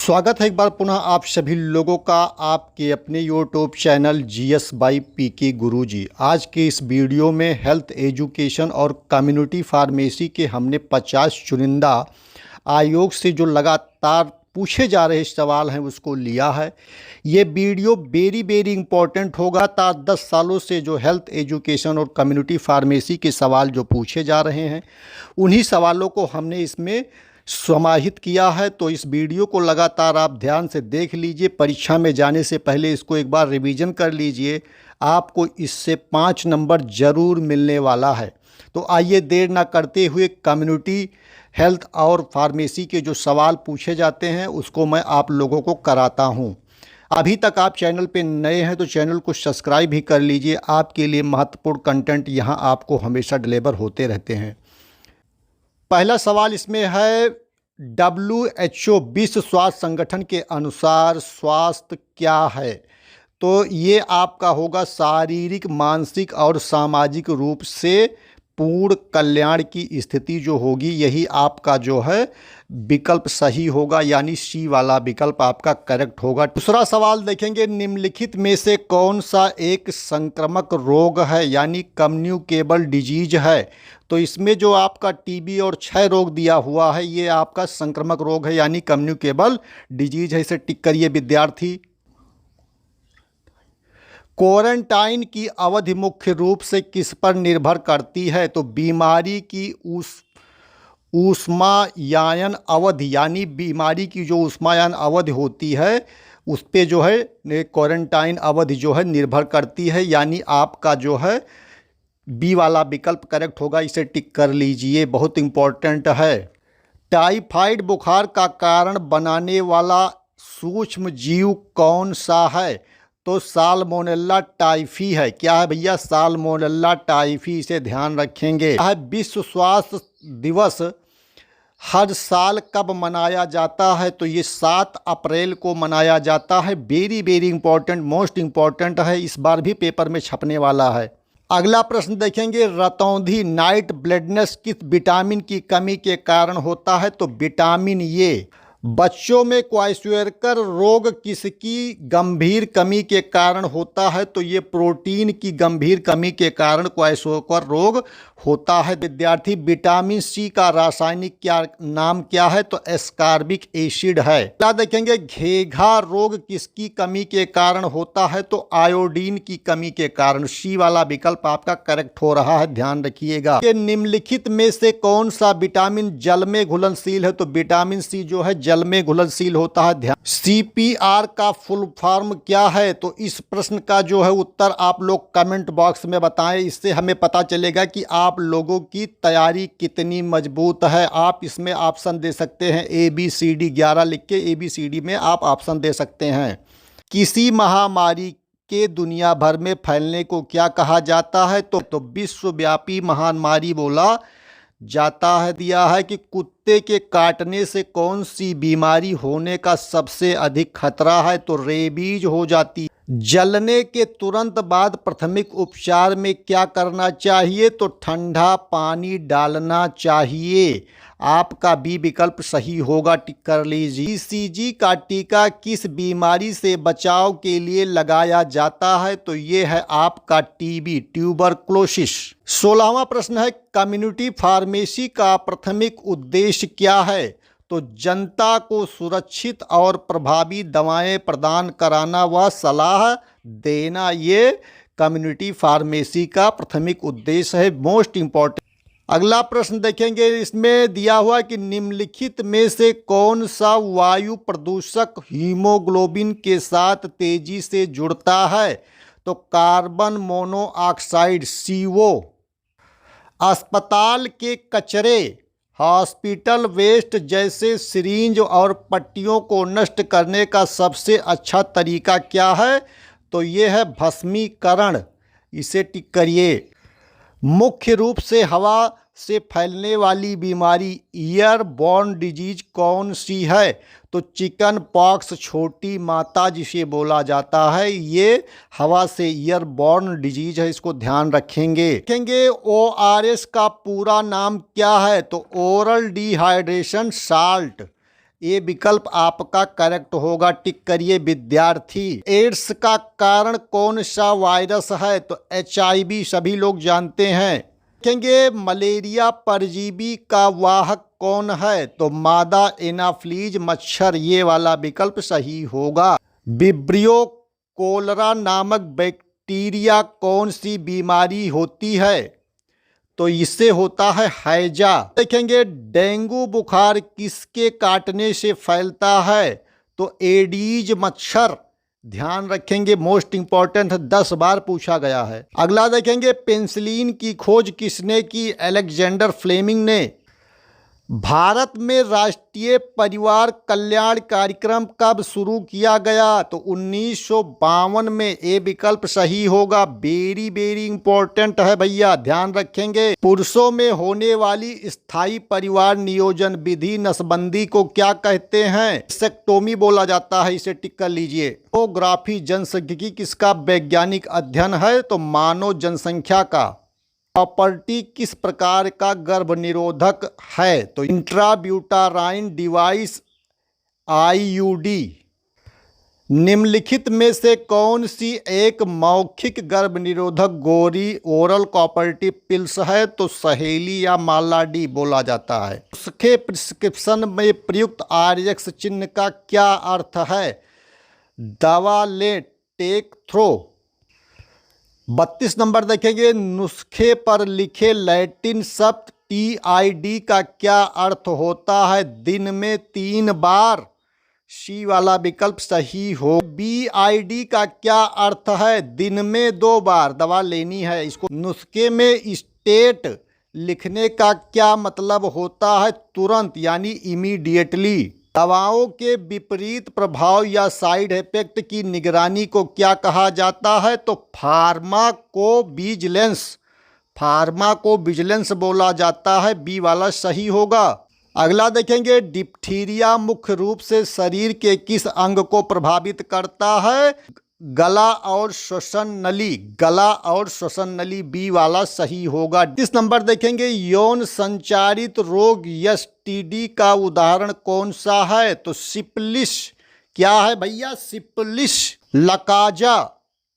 स्वागत है एक बार पुनः आप सभी लोगों का आपके अपने यूट्यूब चैनल जीएस बाई पीके गुरुजी। आज के इस वीडियो में हेल्थ एजुकेशन और कम्युनिटी फार्मेसी के हमने 50 चुनिंदा आयोग से जो लगातार पूछे जा रहे सवाल हैं उसको लिया है। ये वीडियो वेरी इंपॉर्टेंट होगा। 10 सालों से जो हेल्थ एजुकेशन और कम्युनिटी फार्मेसी के सवाल जो पूछे जा रहे हैं उन्हीं सवालों को हमने इसमें समाहित किया है। तो इस वीडियो को लगातार आप ध्यान से देख लीजिए। परीक्षा में जाने से पहले इसको एक बार रिवीजन कर लीजिए, आपको इससे 5 नंबर ज़रूर मिलने वाला है। तो आइए देर ना करते हुए कम्युनिटी हेल्थ और फार्मेसी के जो सवाल पूछे जाते हैं उसको मैं आप लोगों को कराता हूं। अभी तक आप चैनल पे नए हैं तो चैनल को सब्सक्राइब भी कर लीजिए। आपके लिए महत्वपूर्ण कंटेंट यहां आपको हमेशा डिलीवर होते रहते हैं। पहला सवाल इसमें है, WHO विश्व स्वास्थ्य संगठन के अनुसार स्वास्थ्य क्या है? तो ये आपका होगा शारीरिक, मानसिक और सामाजिक रूप से पूर्ण कल्याण की स्थिति जो होगी, यही आपका जो है विकल्प सही होगा, यानी सी वाला विकल्प आपका करेक्ट होगा। दूसरा सवाल देखेंगे, निम्नलिखित में से कौन सा एक संक्रामक रोग है, यानी कम्युनिकेबल डिजीज है? तो इसमें जो आपका टीबी और क्षय रोग दिया हुआ है ये आपका संक्रामक रोग है, यानी कम्युनिकेबल डिजीज है। इसे टिक करिए विद्यार्थी। क्वारंटाइन की अवधि मुख्य रूप से किस पर निर्भर करती है? तो बीमारी की ऊष्मायन अवधि, यानी बीमारी की जो ऊष्मायन अवधि होती है उस पे जो है क्वारंटाइन अवधि जो है निर्भर करती है, यानी आपका जो है बी वाला विकल्प करेक्ट होगा। इसे टिक कर लीजिए, बहुत इंपॉर्टेंट है। टाइफाइड बुखार का कारण बनाने वाला सूक्ष्म जीव कौन सा है? तो साल्मोनेला टाइफी है। क्या है भैया? Salmonella typhi. इसे ध्यान रखेंगे। विश्व स्वास्थ्य दिवस हर साल कब मनाया जाता है? तो ये 7 अप्रैल को मनाया जाता है। वेरी इंपॉर्टेंट, मोस्ट इंपॉर्टेंट है, इस बार भी पेपर में छपने वाला है। अगला प्रश्न देखेंगे, रतौंधी नाइट ब्लाइंडनेस किस विटामिन की कमी के कारण होता है? तो विटामिन ए। बच्चों में क्वाइशरकर रोग किसकी गंभीर कमी के कारण होता है? तो ये प्रोटीन की गंभीर कमी के कारण क्वाइशरकर रोग होता है। विद्यार्थी, विटामिन सी का रासायनिक नाम क्या है? तो एस्कॉर्बिक एसिड है। क्या देखेंगे, घेघा रोग किसकी कमी के कारण होता है? तो आयोडीन की कमी के कारण। सी वाला विकल्प आपका करेक्ट हो रहा है, ध्यान रखिएगा। निम्नलिखित में से कौन सा विटामिन जल में घुलनशील है? तो विटामिन सी जो है जल में घुलनशील होता है। ध्यान। CPR का फुल फॉर्म क्या है? तो इस प्रश्न का जो है उत्तर आप लोग कमेंट बॉक्स में बताएं, इससे हमें पता चलेगा कि आप लोगों की तैयारी कितनी मजबूत है। आप इसमें ऑप्शन दे सकते हैं ABCD 11 लिख के ABCD में आप ऑप्शन दे सकते हैं। किसी महामारी के दुनिया भर में फैलने को क्या कहा जाता है? तो विश्वव्यापी महामारी बोला जाता है। दिया है कि कुत्ते के काटने से कौन सी बीमारी होने का सबसे अधिक खतरा है? तो रेबीज हो जाती है। जलने के तुरंत बाद प्राथमिक उपचार में क्या करना चाहिए? तो ठंडा पानी डालना चाहिए। आपका बी विकल्प सही होगा, टिक कर लीजिए। BCG का टीका किस बीमारी से बचाव के लिए लगाया जाता है? तो ये है आपका TB, ट्यूबरक्लोसिस। 16वां प्रश्न है, कम्युनिटी फार्मेसी का प्राथमिक उद्देश्य क्या है? तो जनता को सुरक्षित और प्रभावी दवाएं प्रदान कराना व सलाह देना, ये कम्युनिटी फार्मेसी का प्राथमिक उद्देश्य है, मोस्ट इंपॉर्टेंट। अगला प्रश्न देखेंगे, इसमें दिया हुआ कि निम्नलिखित में से कौन सा वायु प्रदूषक हीमोग्लोबिन के साथ तेजी से जुड़ता है? तो कार्बन मोनोऑक्साइड CO। अस्पताल के कचरे, हॉस्पिटल वेस्ट जैसे सिरिंज और पट्टियों को नष्ट करने का सबसे अच्छा तरीका क्या है? तो ये है भस्मीकरण। इसे टिक करिए। मुख्य रूप से हवा से फैलने वाली बीमारी ईयरबॉर्न डिजीज कौन सी है? तो चिकन पॉक्स, छोटी माता जिसे बोला जाता है, ये हवा से ईयरबॉर्न डिजीज है, इसको ध्यान रखेंगे। ORS का पूरा नाम क्या है? तो ओरल डिहाइड्रेशन साल्ट। ये विकल्प आपका करेक्ट होगा, टिक करिए विद्यार्थी। एड्स का कारण कौन सा वायरस है? तो HIV सभी लोग जानते हैं। देखेंगे मलेरिया परजीवी का वाहक कौन है? तो मादा एनाफ्लीज मच्छर, ये वाला विकल्प सही होगा। विब्रियो कोलरा नामक बैक्टीरिया कौन सी बीमारी होती है? तो इससे होता है हैजा। देखेंगे डेंगू बुखार किसके काटने से फैलता है? तो एडीज मच्छर, ध्यान रखेंगे, मोस्ट इंपॉर्टेंट है, 10 बार पूछा गया है। अगला देखेंगे पेनिसिलिन की खोज किसने की? अलेक्जेंडर फ्लेमिंग ने। भारत में राष्ट्रीय परिवार कल्याण कार्यक्रम कब शुरू किया गया? तो 1952 में। ये विकल्प सही होगा, वेरी वेरी इंपॉर्टेंट है भैया, ध्यान रखेंगे। पुरुषों में होने वाली स्थायी परिवार नियोजन विधि नसबंदी को क्या कहते हैं? सेक्टोमी बोला जाता है, इसे टिक कर लीजिए। डेमोग्राफी जनसांख्यिकी किसका वैज्ञानिक अध्ययन है? तो मानव जनसंख्या का। प्रॉपर्टी किस प्रकार का गर्भ निरोधक है? तो इंट्राब्यूटाराइन डिवाइस IUD। निम्नलिखित में से कौन सी एक मौखिक गर्भ निरोधक गोरी ओरल कॉपरेटिव पिल्स है? तो सहेली या मालाडी बोला जाता है। उसके प्रिस्क्रिप्शन में प्रयुक्त RX चिन्ह का क्या अर्थ है? दवा ले, टेक, थ्रो। 32 नंबर देखेंगे नुस्खे पर लिखे लैटिन शब्द TID का क्या अर्थ होता है? दिन में 3 बार, सी वाला विकल्प सही हो। BID का क्या अर्थ है? दिन में 2 बार दवा लेनी है इसको। नुस्खे में स्टेट लिखने का क्या मतलब होता है? तुरंत यानी इमीडिएटली। दवाओं के विपरीत प्रभाव या साइड इफेक्ट की निगरानी को क्या कहा जाता है? तो फार्माकोविजिलेंस, फार्माकोविजिलेंस बोला जाता है, बी वाला सही होगा। अगला देखेंगे डिप्थीरिया मुख्य रूप से शरीर के किस अंग को प्रभावित करता है? गला और श्वसन नली, गला और श्वसन नली, बी वाला सही होगा। 30 नंबर देखेंगे यौन संचारित रोग STD का उदाहरण कौन सा है? तो सिफिलिस। क्या है भैया? सिफिलिस। लकाजा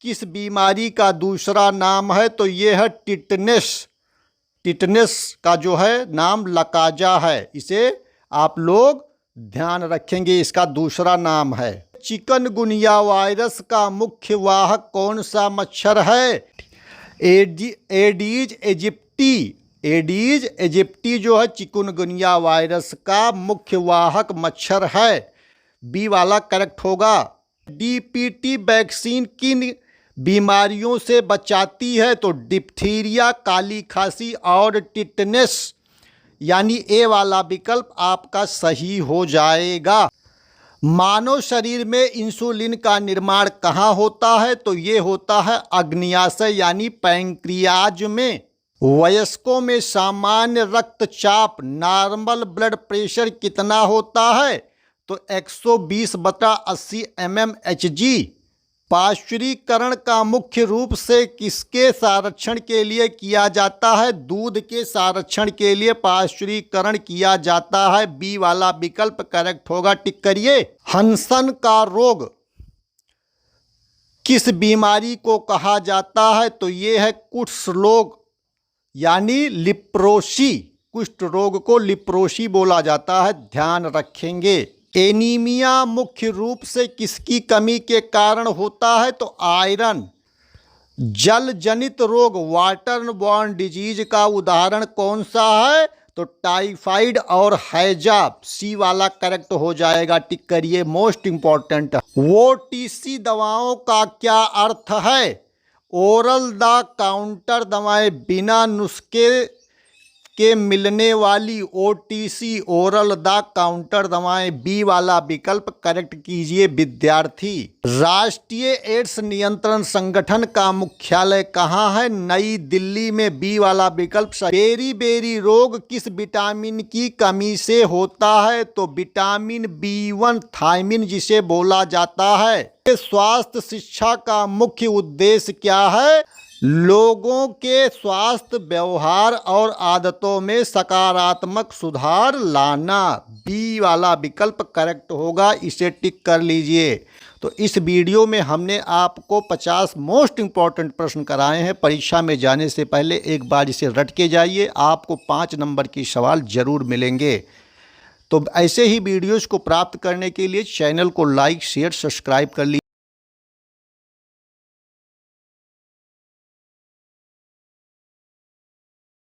किस बीमारी का दूसरा नाम है? तो ये है टिटनेस। टिटनेस का जो है नाम लकाजा है, इसे आप लोग ध्यान रखेंगे, इसका दूसरा नाम है। चिकनगुनिया वायरस का मुख्य वाहक कौन सा मच्छर है? Aedes aegypti. एडीज एजिप्टी जो है चिकनगुनिया वायरस का मुख्य वाहक मच्छर है, बी वाला करेक्ट होगा। DPT वैक्सीन किन बीमारियों से बचाती है? तो डिप्थीरिया, काली खांसी और टिटनेस, यानी ए वाला विकल्प आपका सही हो जाएगा। मानव शरीर में इंसुलिन का निर्माण कहाँ होता है? तो ये होता है अग्न्याशय यानी पैंक्रियाज में। वयस्कों में सामान्य रक्तचाप नॉर्मल ब्लड प्रेशर कितना होता है? तो 120/80 mmHg। पाश्चुरीकरण का मुख्य रूप से किसके संरक्षण के लिए किया जाता है? दूध के संरक्षण के लिए पाश्चुरीकरण किया जाता है, बी वाला विकल्प करेक्ट होगा, टिक करिए। हंसन का रोग किस बीमारी को कहा जाता है? तो ये है कुष्ठ रोग यानी लिप्रोसी। कुष्ठ रोग को लिप्रोसी बोला जाता है, ध्यान रखेंगे। एनीमिया मुख्य रूप से किसकी कमी के कारण होता है? तो आयरन। जल जनित रोग वाटर बॉर्न डिजीज का उदाहरण कौन सा है? तो टाइफाइड और हैजा, सी वाला करेक्ट हो जाएगा, टिक करिए, मोस्ट इंपॉर्टेंट। OTC दवाओं का क्या अर्थ है? ओरल द काउंटर दवाएं, बिना नुस्खे के मिलने वाली OTC ओरल द काउंटर दवाएं, बी वाला विकल्प करेक्ट कीजिए विद्यार्थी। राष्ट्रीय एड्स नियंत्रण संगठन का मुख्यालय कहाँ है? नई दिल्ली में, बी वाला विकल्प। बेरी रोग किस विटामिन की कमी से होता है? तो विटामिन B1 थायमिन जिसे बोला जाता है। स्वास्थ्य शिक्षा का मुख्य उद्देश्य क्या है? लोगों के स्वास्थ्य, व्यवहार और आदतों में सकारात्मक सुधार लाना, बी वाला विकल्प करेक्ट होगा, इसे टिक कर लीजिए। तो इस वीडियो में हमने आपको 50 मोस्ट इम्पॉर्टेंट प्रश्न कराए हैं। परीक्षा में जाने से पहले एक बार इसे रट के जाइए, आपको 5 नंबर की सवाल जरूर मिलेंगे। तो ऐसे ही वीडियोज़ को प्राप्त करने के लिए चैनल को लाइक, शेयर, सब्सक्राइब कर लीजिए।